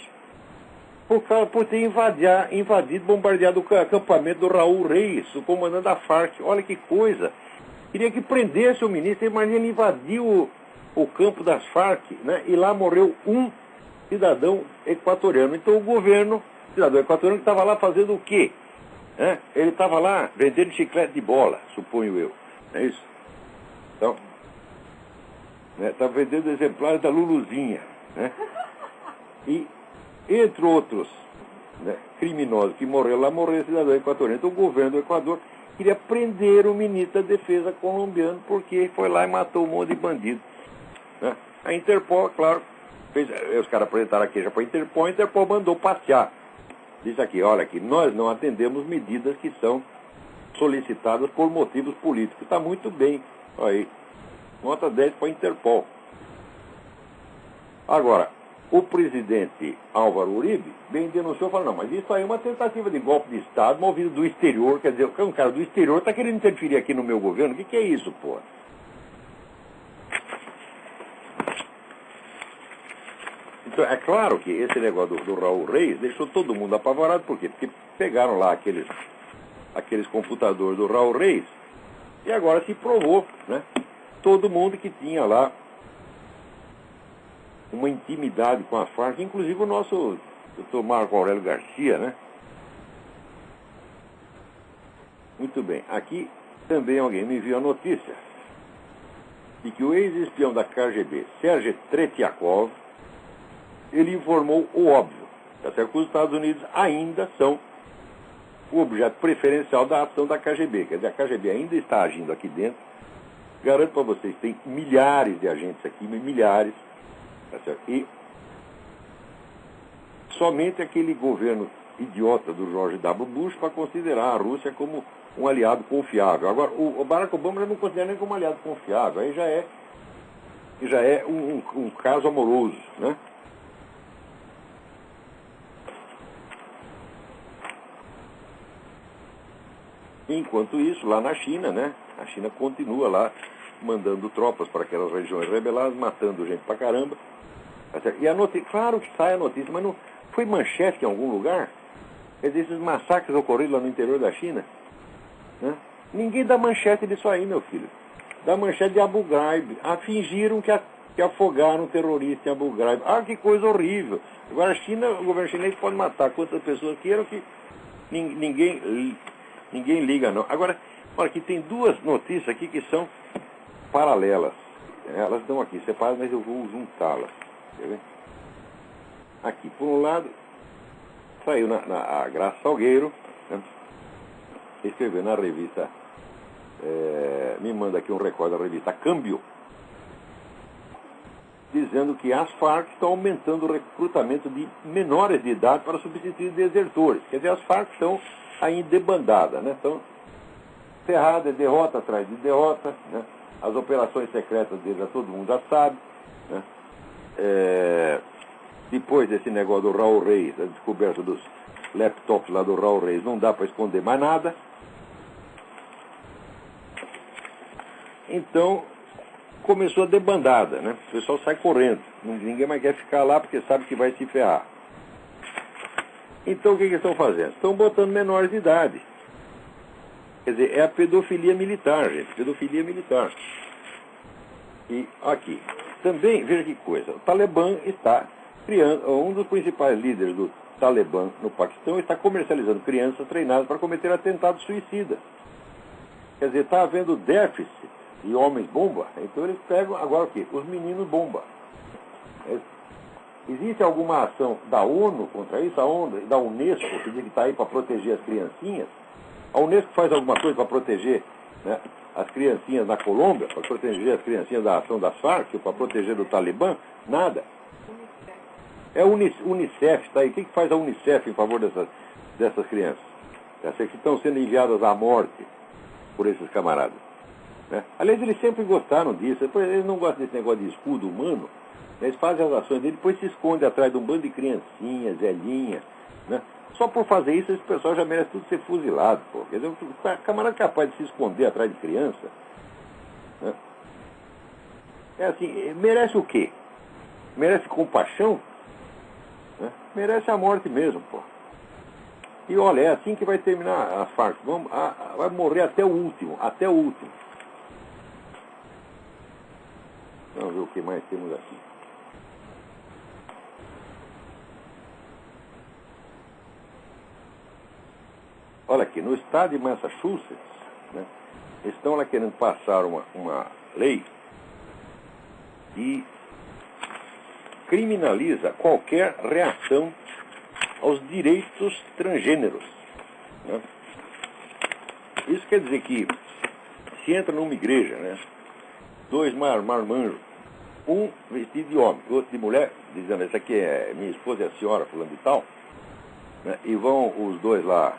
Speaker 1: por ter invadido, bombardeado o acampamento do Raul Reis, o comandante da Farc. Olha que coisa. Queria que prendesse o ministro, mas ele invadiu o campo das Farc, né, e lá morreu um cidadão equatoriano. Então o governo, cidadão equatoriano, que estava lá fazendo o quê? Ele estava lá vendendo chiclete de bola, suponho eu. Não é isso? Então, estava vendendo exemplares da Luluzinha. Né? E, entre outros, né, criminosos que morreram lá, morreu cidadão equatoriano. Então o governo do Equador queria prender o ministro da Defesa colombiano porque foi lá e matou um monte de bandido. Né? A Interpol, claro, os caras apresentaram a queixa para a Interpol mandou passear. Diz aqui, olha aqui, nós não atendemos medidas que são solicitadas por motivos políticos. Está muito bem. Aí, nota 10 para a Interpol. Agora, o presidente Álvaro Uribe bem denunciou e falou, não, mas isso aí é uma tentativa de golpe de Estado movido do exterior. Quer dizer, um cara do exterior está querendo interferir aqui no meu governo. O que é isso, pô? Então, é claro que esse negócio do Raul Reis deixou todo mundo apavorado. Por quê? Porque pegaram lá aqueles computadores do Raul Reis e agora se provou, né? Todo mundo que tinha lá uma intimidade com a Farc, inclusive o nosso Dr. Marco Aurélio Garcia, né? Muito bem. Aqui também alguém me enviou a notícia de que o ex-espião da KGB, Sergei Tretiakov, ele informou o óbvio, tá certo? Que os Estados Unidos ainda são o objeto preferencial da ação da KGB. Quer dizer, a KGB ainda está agindo aqui dentro. Garanto para vocês, tem milhares de agentes aqui, milhares, tá certo? E somente aquele governo idiota do George W. Bush para considerar a Rússia como um aliado confiável. Agora, o Barack Obama já não considera nem como um aliado confiável, aí já é um caso amoroso, né? Enquanto isso, lá na China, né? A China continua lá mandando tropas para aquelas regiões rebeladas, matando gente pra caramba. E a notícia, claro que sai a notícia, mas não foi manchete em algum lugar? Quer dizer, esses massacres ocorridos lá no interior da China, né? Ninguém dá manchete disso aí, meu filho. Dá manchete de Abu Ghraib. Fingiram que afogaram um terrorista em Abu Ghraib. Que coisa horrível. Agora a China, o governo chinês pode matar quantas pessoas queiram que ninguém liga, não. Agora, olha, aqui tem duas notícias aqui que são paralelas. Elas estão aqui separadas, mas eu vou juntá-las. Quer ver? Aqui, por um lado, saiu a Graça Salgueiro, né? Escreveu na revista, me manda aqui um recorde da revista Câmbio, dizendo que as Farc estão aumentando o recrutamento de menores de idade para substituir desertores. Quer dizer, as Farc estão aí debandada, né? Estão ferradas, derrota atrás de derrota, né? As operações secretas deles, todo mundo já sabe, né? Depois desse negócio do Raul Reis, a descoberta dos laptops lá do Raul Reis, não dá para esconder mais nada. Então, começou a debandada, né? O pessoal sai correndo. Ninguém mais quer ficar lá porque sabe que vai se ferrar. Então, o que eles estão fazendo? Estão botando menores de idade. Quer dizer, é a pedofilia militar, gente. Pedofilia militar. E aqui. Também, veja que coisa. O Talibã está criando... Um dos principais líderes do Talibã no Paquistão está comercializando crianças treinadas para cometer atentados suicidas. Quer dizer, está havendo déficit de homens-bomba. Então eles pegam agora o quê? Os meninos-bomba. Existe alguma ação da ONU contra isso? A ONU, da Unesco, que diz que está aí para proteger as criancinhas? A Unesco faz alguma coisa para proteger, né, as criancinhas na Colômbia, para proteger as criancinhas da ação das Farc, para proteger do Talibã? Nada. É o Unicef, está aí. O que faz a Unicef em favor dessas crianças? Essas que estão sendo enviadas à morte por esses camaradas, né? Aliás, eles sempre gostaram disso. Eles não gostam desse negócio de escudo humano. Eles fazem as ações dele, depois se escondem atrás de um bando de criancinhas, velhinhas, né? Só por fazer isso, esse pessoal já merece tudo ser fuzilado, pô. Quer dizer, o camarada capaz de se esconder atrás de criança, né? É assim, merece o quê? Merece compaixão? Né? Merece a morte mesmo, pô. E olha, é assim que vai terminar a Farc. Vai morrer até o último, até o último. Vamos ver o que mais temos aqui. Olha aqui, no estado de Massachusetts, né, estão lá querendo passar uma lei que criminaliza qualquer reação aos direitos transgêneros, né? Isso quer dizer que se entra numa igreja, né, dois marmanjos, um vestido de homem, outro de mulher, dizendo, essa aqui é minha esposa, é a senhora fulano de tal, né, e vão os dois lá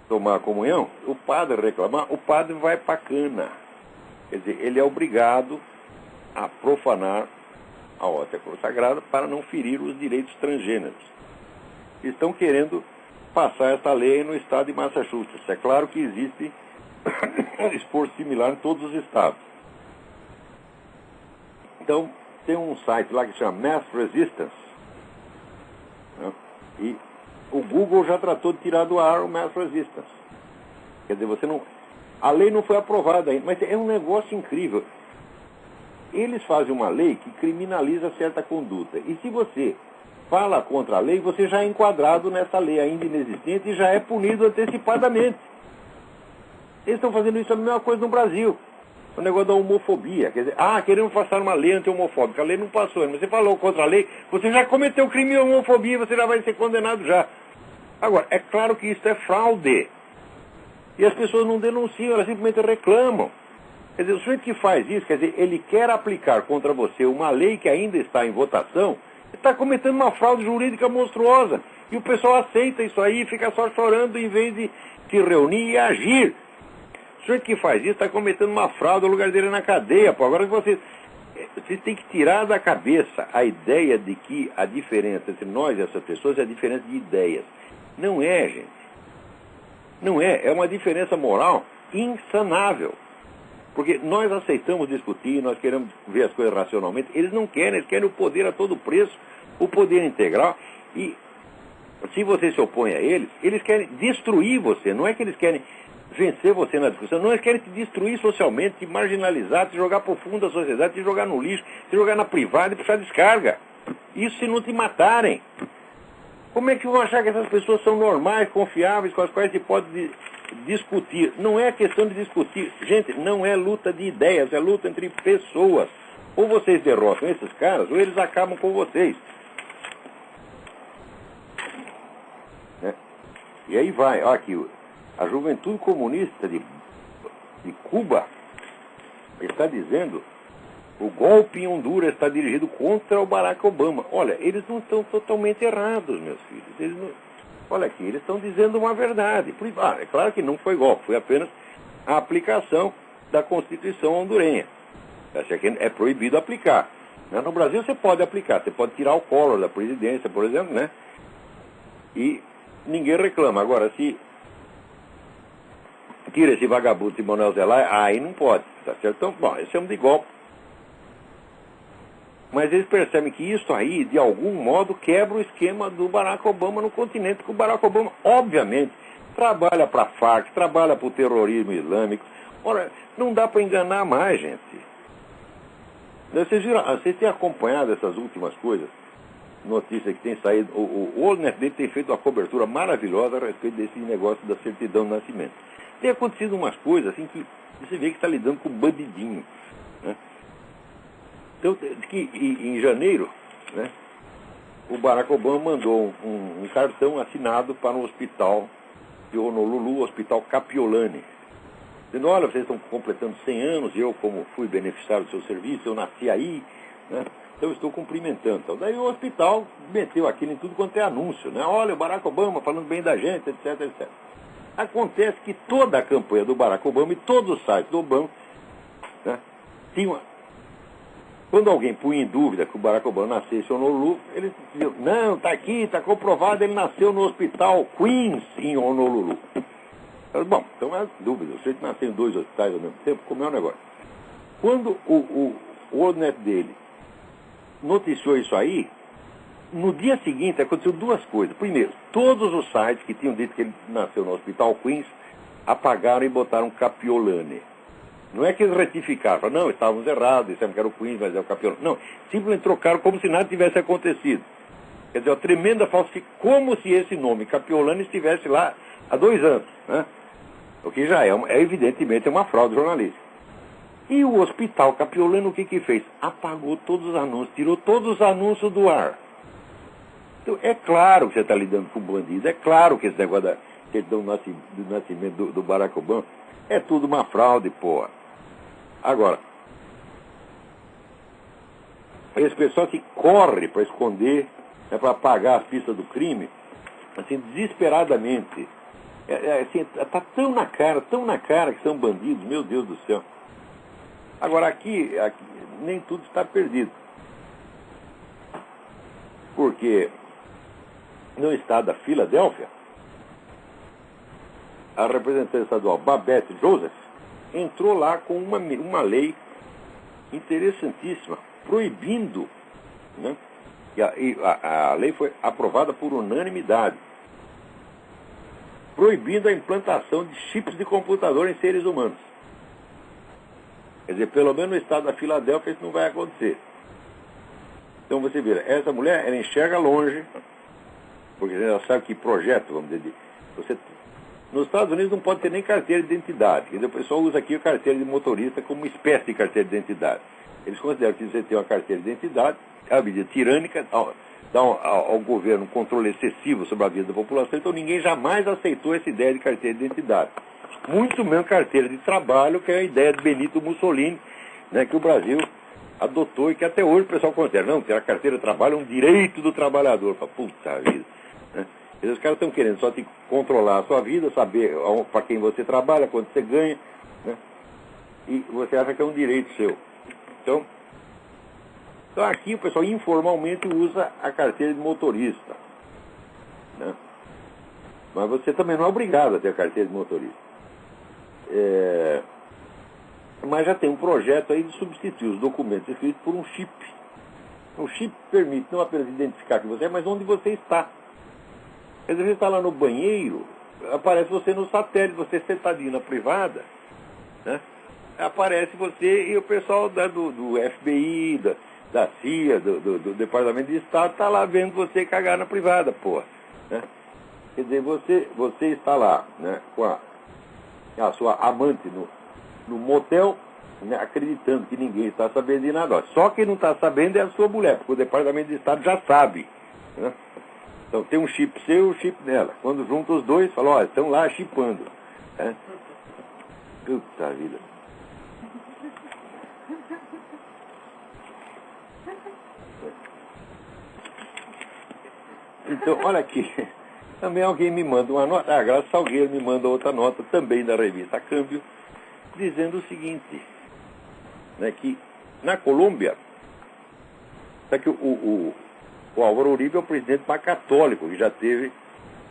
Speaker 1: tomar a comunhão, o padre reclamar, o padre vai para a cana. Quer dizer, ele é obrigado a profanar a hóstia consagrada para não ferir os direitos transgêneros. Estão querendo passar essa lei no estado de Massachusetts. É claro que existe um esforço similar em todos os estados. Então, tem um site lá que se chama Mass Resistance, né? E o Google já tratou de tirar do ar o Mass Resistance. Quer dizer, você não... A lei não foi aprovada ainda, mas é um negócio incrível. Eles fazem uma lei que criminaliza certa conduta. E se você fala contra a lei, você já é enquadrado nessa lei ainda inexistente e já é punido antecipadamente. Eles estão fazendo isso a mesma coisa no Brasil. O negócio da homofobia. Quer dizer, queremos passar uma lei anti-homofóbica. A lei não passou, mas você falou contra a lei, você já cometeu crime de homofobia, você já vai ser condenado já. Agora, é claro que isso é fraude. E as pessoas não denunciam, elas simplesmente reclamam. Quer dizer, o sujeito que faz isso, quer dizer, ele quer aplicar contra você uma lei que ainda está em votação, está cometendo uma fraude jurídica monstruosa. E o pessoal aceita isso aí e fica só chorando em vez de se reunir e agir. O sujeito que faz isso está cometendo uma fraude, o lugar dele é na cadeia. Pô. Agora vocês têm que tirar da cabeça a ideia de que a diferença entre nós e essas pessoas é a diferença de ideias. Não é, gente. Não é. É uma diferença moral insanável. Porque nós aceitamos discutir, nós queremos ver as coisas racionalmente. Eles não querem, eles querem o poder a todo preço, o poder integral. E se você se opõe a eles, eles querem destruir você. Não é que eles querem vencer você na discussão, não, eles querem te destruir socialmente, te marginalizar, te jogar para o fundo da sociedade, te jogar no lixo, te jogar na privada e puxar descarga. Isso se não te matarem. Como é que vão achar que essas pessoas são normais, confiáveis, com as quais se pode discutir? Não é questão de discutir. Gente, não é luta de ideias, é luta entre pessoas. Ou vocês derrotam esses caras, ou eles acabam com vocês. Né? E aí vai, olha aqui, a Juventude Comunista de Cuba está dizendo: o golpe em Honduras está dirigido contra o Barack Obama. Olha, eles não estão totalmente errados, meus filhos. Eles não... Olha aqui, eles estão dizendo uma verdade. É claro que não foi golpe, foi apenas a aplicação da Constituição hondurenha. É proibido aplicar. No Brasil você pode aplicar, você pode tirar o Collor da presidência, por exemplo, né? E ninguém reclama. Agora, se tira esse vagabundo de Manuel Zelaya, aí não pode, tá certo? Então, bom, eles chamam de golpe. Mas eles percebem que isso aí, de algum modo, quebra o esquema do Barack Obama no continente, porque o Barack Obama, obviamente, trabalha para a Farc, trabalha para o terrorismo islâmico. Ora, não dá para enganar mais, gente. Vocês têm acompanhado essas últimas coisas? Notícias que tem saído. O Olnet dele tem feito uma cobertura maravilhosa a respeito desse negócio da certidão de nascimento. Tem acontecido umas coisas assim que você vê que está lidando com bandidinho. Né? Então, que em janeiro, né, o Barack Obama mandou um cartão assinado para um hospital de Honolulu, o Hospital Kapiolani, dizendo: olha, vocês estão completando 100 anos, eu, como fui beneficiário do seu serviço, eu nasci aí, né, então eu estou cumprimentando. Então, daí o hospital meteu aquilo em tudo quanto é anúncio, né? Olha, o Barack Obama falando bem da gente, etc, etc. Acontece que toda a campanha do Barack Obama e todos os sites do Obama, né, tinham... Quando alguém punha em dúvida que o Barack Obama nascesse em Honolulu, eles diziam: não, está aqui, está comprovado, ele nasceu no hospital Queens em Honolulu. Bom, então é dúvida, o sujeito nasceu em 2 hospitais ao mesmo tempo, como é o negócio? Quando o Olnet dele noticiou isso aí, no dia seguinte aconteceu 2 coisas. Primeiro, todos os sites que tinham dito que ele nasceu no hospital Queens apagaram e botaram Kapiolani. Não é que eles retificaram, falaram: não, estávamos errados, dissemos que era o Queens, mas é o Kapiolani. Não, simplesmente trocaram como se nada tivesse acontecido. Quer dizer, uma tremenda falsificação, como se esse nome Kapiolani estivesse lá há 2 anos, né? O que já evidentemente uma fraude jornalística. E o hospital Kapiolani, o que fez? Apagou todos os anúncios, tirou todos os anúncios do ar. Então, é claro que você está lidando com bandido, é claro que esse negócio da certidão do nascimento do Barack Obama é tudo uma fraude, porra. Agora, esse pessoal que corre para esconder, para apagar as pistas do crime, assim, desesperadamente. Assim, está tão na cara que são bandidos, meu Deus do céu. Agora, aqui nem tudo está perdido. Porque no estado da Filadélfia, a representante estadual Babette Joseph entrou lá com uma lei interessantíssima, proibindo, né? E a lei foi aprovada por unanimidade, proibindo a implantação de chips de computador em seres humanos. Quer dizer, pelo menos no estado da Filadélfia isso não vai acontecer. Então você vê, essa mulher, ela enxerga longe, porque ela sabe que projeto, vamos dizer, nos Estados Unidos não pode ter nem carteira de identidade. Quer dizer, o pessoal usa aqui a carteira de motorista como uma espécie de carteira de identidade. Eles consideram que você tem uma carteira de identidade, é uma medida tirânica, dá ao governo um controle excessivo sobre a vida da população, então ninguém jamais aceitou essa ideia de carteira de identidade. Muito menos carteira de trabalho, que é a ideia de Benito Mussolini, né, que o Brasil adotou e que até hoje o pessoal considera. Não, ter a carteira de trabalho é um direito do trabalhador. Fala, puta vida. Né? Os caras estão querendo só te controlar a sua vida, saber para quem você trabalha, quanto você ganha, né? E você acha que é um direito seu. Então aqui o pessoal informalmente usa a carteira de motorista, né? Mas você também não é obrigado a ter a carteira de motorista. Mas já tem um projeto aí de substituir os documentos escritos por um chip. O chip permite não apenas identificar que você é, mas onde você está. Quer dizer, você está lá no banheiro, aparece você no satélite, você sentadinho na privada, né? Aparece você e o pessoal do FBI, da CIA, do Departamento de Estado, está lá vendo você cagar na privada, porra. Né? Quer dizer, você está lá, né, com a sua amante no motel, né, acreditando que ninguém está sabendo de nada. Só quem não está sabendo é a sua mulher, porque o Departamento de Estado já sabe. Né? Então tem um chip seu e um chip dela. Quando juntam os dois, falam, olha, estão lá chipando. Né? Puta vida. Então, olha aqui. Também alguém me manda uma nota. A Graça Salgueiro me manda outra nota, também da revista Câmbio, dizendo o seguinte, né, que na Colômbia, tá que o Álvaro Uribe é o presidente mais católico que já teve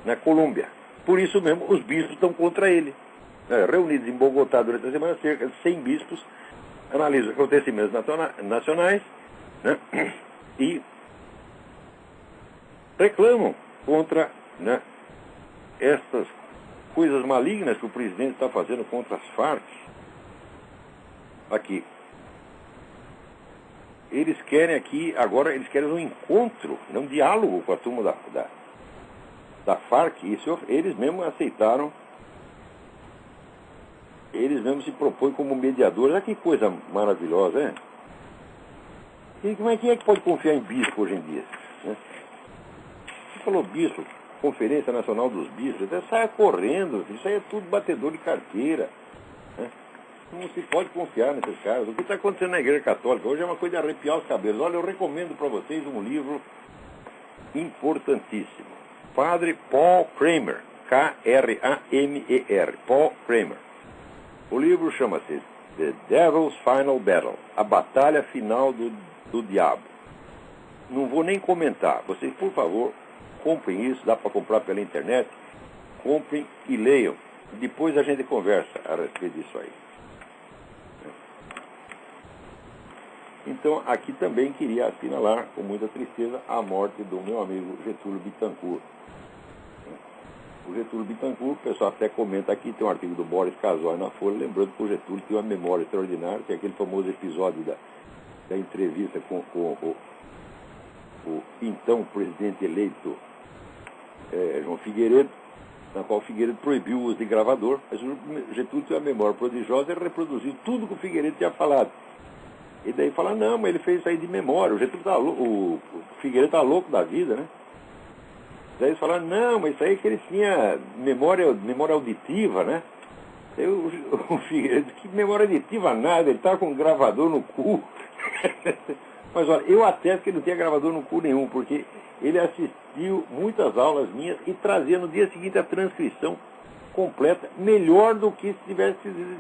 Speaker 1: na Colômbia. Por isso mesmo, os bispos estão contra ele. Reunidos em Bogotá durante a semana, cerca de 100 bispos analisam acontecimentos nacionais, né, e reclamam contra, né, essas coisas malignas que o presidente está fazendo contra as Farc. Aqui. Eles querem aqui, agora, eles querem um encontro, um diálogo com a turma da Farc. Isso eles mesmos aceitaram. Eles mesmos se propõem como mediadores. Olha que coisa maravilhosa, é? Quem é que pode confiar em bispo hoje em dia? Né? Você falou bispo, Conferência Nacional dos Bispos, até saia correndo, isso aí é tudo batedor de carteira. Né? Não se pode confiar nesses caras. O que está acontecendo na Igreja Católica hoje é uma coisa de arrepiar os cabelos. Olha, eu recomendo para vocês um livro importantíssimo. Padre Paul Kramer, Kramer, Paul Kramer. O livro chama-se The Devil's Final Battle, a batalha final do diabo. Não vou nem comentar. Vocês, por favor, comprem isso, dá para comprar pela internet. Comprem e leiam. Depois a gente conversa a respeito disso aí. Então, aqui também queria assinalar, com muita tristeza, a morte do meu amigo Getúlio Bittencourt. O Getúlio Bittencourt, o pessoal até comenta aqui, tem um artigo do Boris Casoy na Folha, lembrando que o Getúlio tinha uma memória extraordinária, que é aquele famoso episódio da entrevista com o então presidente eleito João Figueiredo, na qual o Figueiredo proibiu o uso de gravador, mas o Getúlio tinha uma memória prodigiosa e reproduziu tudo que o Figueiredo tinha falado. E daí fala, não, mas ele fez isso aí de memória, o Getúlio tá louco, o Figueiredo tá louco da vida, né? Daí eles falaram, não, mas isso aí que ele tinha memória auditiva, né? Daí o Figueiredo, que memória auditiva nada, ele tava com um gravador no cu. Mas olha, eu atesto que ele não tinha gravador no cu nenhum, porque ele assistiu muitas aulas minhas e trazia no dia seguinte a transcrição completa, melhor do que se tivesse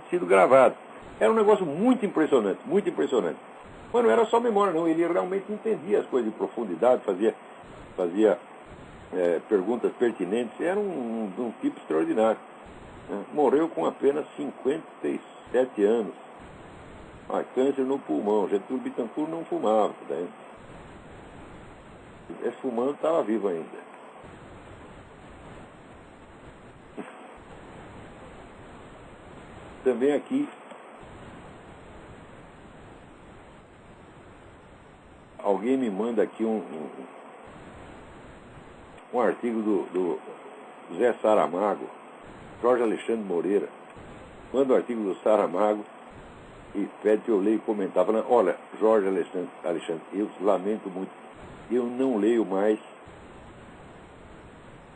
Speaker 1: sido gravado. Era um negócio muito impressionante, muito impressionante. Mas não era só memória, não. Ele realmente entendia as coisas de profundidade, fazia perguntas pertinentes. Era um tipo extraordinário. Né? Morreu com apenas 57 anos. Câncer no pulmão. Getúlio Bittencourt não fumava. Daí. Fumando, estava vivo ainda. Também aqui alguém me manda aqui um artigo do Zé Saramago, Jorge Alexandre Moreira. Manda o artigo do Saramago e pede que eu leia e comentar, falando, olha, Jorge Alexandre, eu lamento muito, eu não leio mais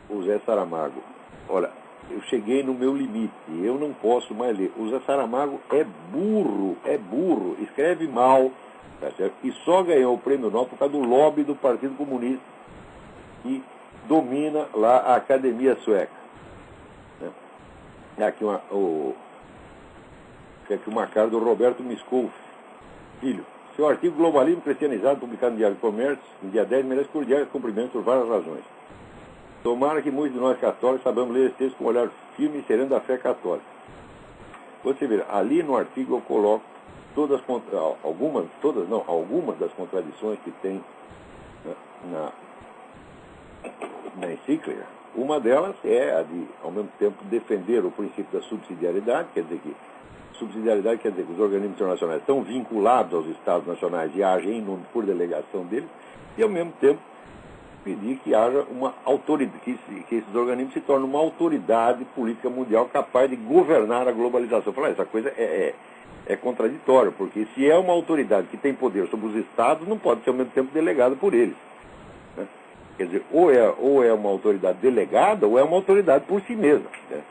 Speaker 1: o Zé Saramago. Olha, eu cheguei no meu limite, eu não posso mais ler. O Zé Saramago é burro, escreve mal, tá certo? E só ganhou o prêmio Nobel por causa do lobby do Partido Comunista, que domina lá a Academia Sueca. Né? Aqui uma carta do Roberto Miskolf, filho. Seu artigo Globalismo Cristianizado, publicado no Diário do Comércio, no dia 10, merece cordiais cumprimentos por várias razões. Tomara que muitos de nós católicos sabemos ler esse texto com um olhar firme e sereno da fé católica. Você vê, ali no artigo eu coloco algumas das contradições que tem na encíclica. Uma delas é a de, ao mesmo tempo, defender o princípio da subsidiariedade, quer dizer que subsidiariedade quer dizer que os organismos internacionais estão vinculados aos Estados nacionais e agem por delegação deles, e ao mesmo tempo pedir que haja uma autoridade, que esses organismos se tornem uma autoridade política mundial capaz de governar a globalização. Falar, essa coisa é contraditória, porque se é uma autoridade que tem poder sobre os Estados, não pode ser ao mesmo tempo delegada por eles. Né? Quer dizer, ou é uma autoridade delegada, ou é uma autoridade por si mesma. Né?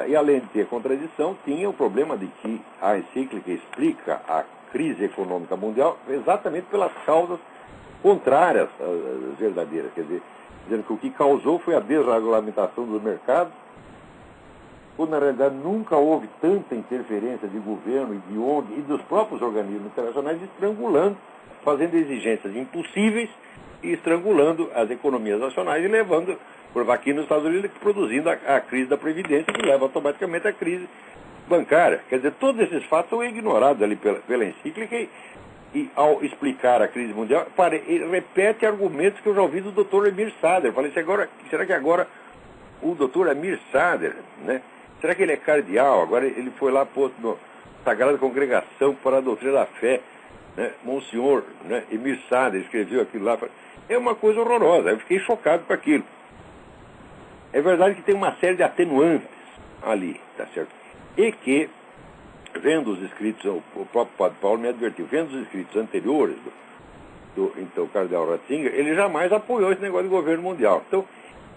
Speaker 1: E além de ter contradição, tinha o problema de que a encíclica explica a crise econômica mundial exatamente pelas causas contrárias às verdadeiras, quer dizer, dizendo que o que causou foi a desregulamentação do mercado, quando na realidade nunca houve tanta interferência de governo e de ONG e dos próprios organismos internacionais estrangulando, fazendo exigências impossíveis e estrangulando as economias nacionais e levando, por aqui nos Estados Unidos, produzindo a crise da Previdência, que leva automaticamente à crise bancária. Quer dizer, todos esses fatos são ignorados ali pela encíclica e ao explicar a crise mundial, ele repete argumentos que eu já ouvi do Dr. Emir Sader. Eu falei, será que agora o Dr. Emir Sader, né? Será que ele é cardeal? Agora ele foi lá posto na Sagrada Congregação para a Doutrina da Fé, né? Monsenhor, né? Emir Sader escreveu aquilo lá. É uma coisa horrorosa, eu fiquei chocado com aquilo. É verdade que tem uma série de atenuantes ali, tá certo? E que, vendo os escritos, o próprio Padre Paulo me advertiu, vendo os escritos anteriores então, o cardeal Ratzinger, ele jamais apoiou esse negócio de governo mundial. Então,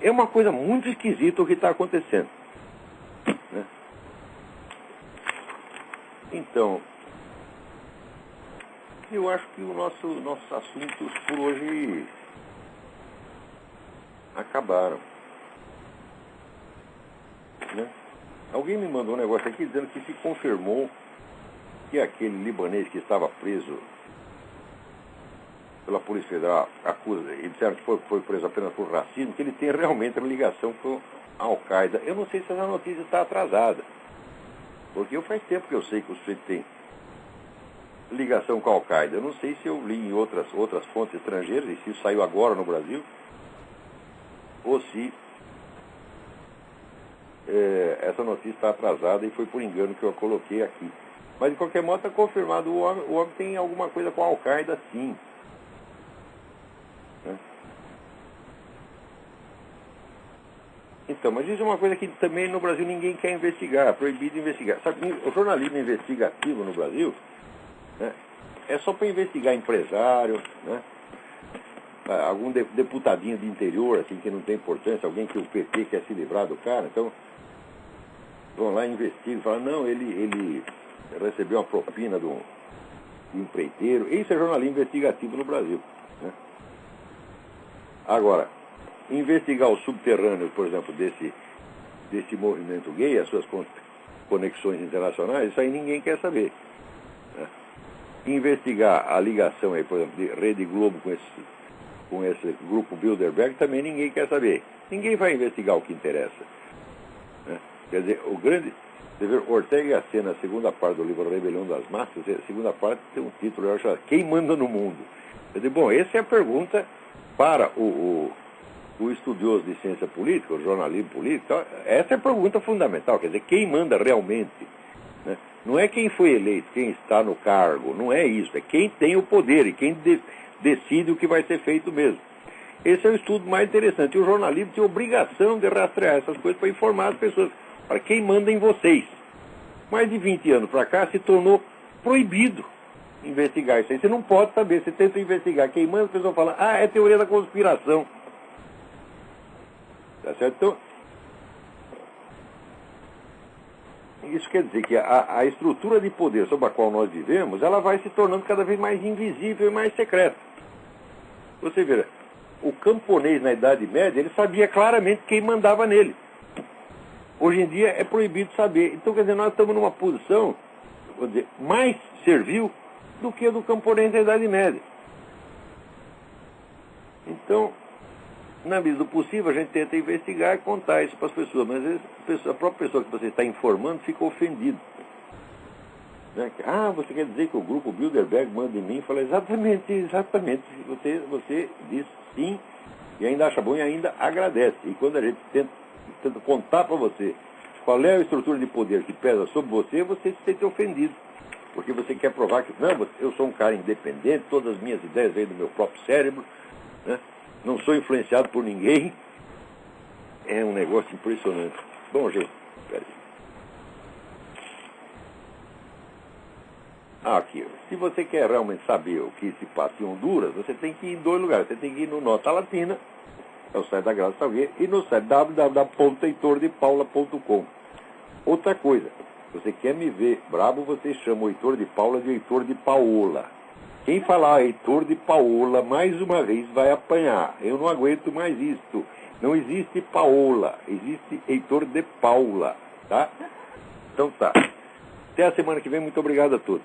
Speaker 1: é uma coisa muito esquisita o que está acontecendo. Né? Então, eu acho que nossos assuntos por hoje acabaram. Né? Alguém me mandou um negócio aqui dizendo que se confirmou que aquele libanês que estava preso pela Polícia Federal, e disseram que foi preso apenas por racismo, que ele tem realmente uma ligação com a Al-Qaeda. Eu não sei se essa notícia está atrasada, porque faz tempo que eu sei que o sujeito tem ligação com a Al-Qaeda. Eu não sei se eu li em outras fontes estrangeiras, e se isso saiu agora no Brasil, ou se essa notícia está atrasada e foi por engano que eu coloquei aqui. Mas, de qualquer modo, está confirmado, o homem tem alguma coisa com a Al-Qaeda, sim. Né? Então, mas isso é uma coisa que também no Brasil ninguém quer investigar, é proibido investigar. Sabe, o jornalismo investigativo no Brasil, né, é só para investigar empresário, né, algum deputadinho de interior, assim, que não tem importância, alguém que o PT quer se livrar do cara, então vão lá e investigam, falam, não, ele recebeu uma propina de um empreiteiro. Isso é jornalismo investigativo no Brasil. Né? Agora, investigar os subterrâneos, por exemplo, desse movimento gay, as suas conexões internacionais, isso aí ninguém quer saber. Né? Investigar a ligação aí, por exemplo, de Rede Globo com esse grupo Bilderberg, também ninguém quer saber. Ninguém vai investigar o que interessa. Né? Quer dizer, você vê, Ortega y Gasset, na segunda parte do livro Rebelião das Massas, a segunda parte tem um título, eu acho, Quem Manda no Mundo? Quer dizer, bom, essa é a pergunta para o estudioso de ciência política, o jornalismo político, essa é a pergunta fundamental, quer dizer, quem manda realmente? Né? Não é quem foi eleito, quem está no cargo, não é isso, é quem tem o poder e quem decide o que vai ser feito mesmo. Esse é o estudo mais interessante. E o jornalismo tem obrigação de rastrear essas coisas para informar as pessoas. Para quem manda em vocês. Mais de 20 anos para cá se tornou proibido investigar isso aí. Você não pode saber, você tenta investigar queimando, a pessoa fala, é teoria da conspiração. Tá certo? Então, isso quer dizer que a estrutura de poder sobre a qual nós vivemos, ela vai se tornando cada vez mais invisível e mais secreta. Você vê, o camponês na Idade Média, ele sabia claramente quem mandava nele. Hoje em dia é proibido saber. Então, quer dizer, nós estamos numa posição, vou dizer, mais servil do que a do camponês da Idade Média. Então, na medida do possível, a gente tenta investigar e contar isso para as pessoas, mas às vezes a própria pessoa que você está informando fica ofendida. Né? Você quer dizer que o grupo Bilderberg manda em mim? Fala, exatamente. Você diz sim, e ainda acha bom e ainda agradece. E quando a gente tenta contar para você qual é a estrutura de poder que pesa sobre você, você se sente ofendido. Porque você quer provar que, não, eu sou um cara independente, todas as minhas ideias vêm do meu próprio cérebro, né? Não sou influenciado por ninguém. É um negócio impressionante. Bom, gente, espera aí. Aqui, se você quer realmente saber o que se passa em Honduras, você tem que ir em 2 lugares. Você tem que ir no Nota Latina, é o site da Graça Xavier, e no site www.heitordepaula.com. Outra coisa, você quer me ver brabo, você chama o Heitor de Paula de Heitor de Paola. Quem falar Heitor de Paola, mais uma vez, vai apanhar. Eu não aguento mais isto. Não existe Paola, existe Heitor de Paula, tá? Então tá. Até a semana que vem, muito obrigado a todos.